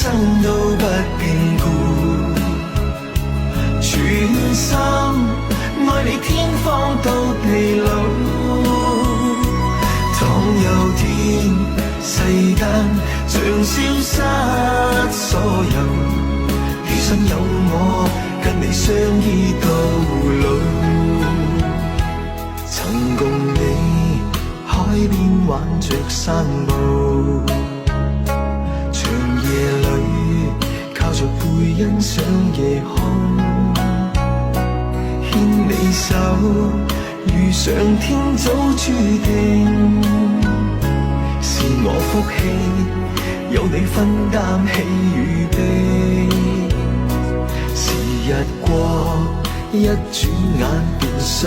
生都不變故，全心愛你天荒到地老。當有天世間像消失所有，餘生有我跟你相依到老。曾共你海邊玩着散步，長夜裏靠着背欣賞夜空，牽你手遇上天早注定，是我福氣有你分擔喜與悲。時日過一轉眼便數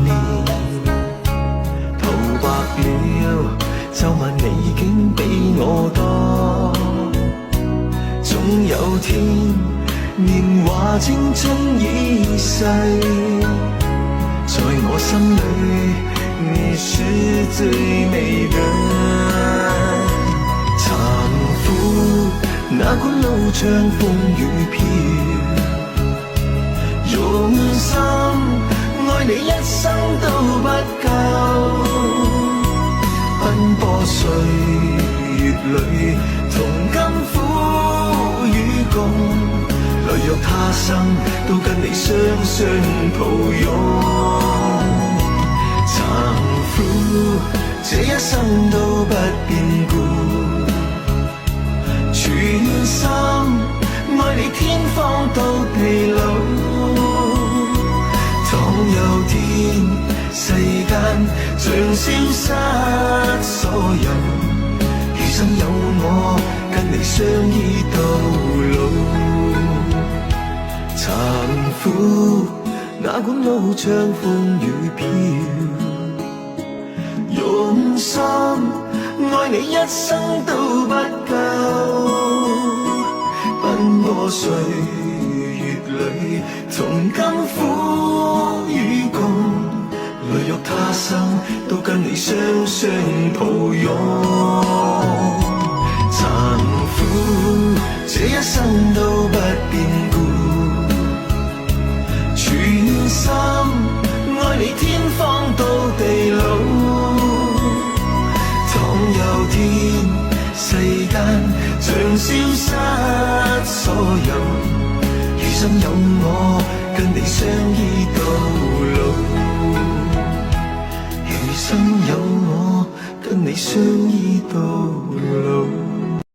年，頭白了皺紋你竟比我多。總有天年華青春已逝，在我心裏你是最美的。殘酷哪管路上風雨飄，用心愛你一生都不夠。奔波歲月裏同甘苦與共，累若他生都跟你雙雙抱擁。殘酷這一生都不變故，全心愛你天荒到地老。當有天世間像消失所有，餘生有我跟你相依到老。殘酷哪管路上風雨飄，用心愛你一生都不夠。奔波歲月裏同甘苦與共，累若他生都跟你雙雙抱擁。殘酷這一生都不變故，全心愛你天荒到地老。當有天世間像消失所有，餘生有我跟你相依到老。餘生有我跟你相依到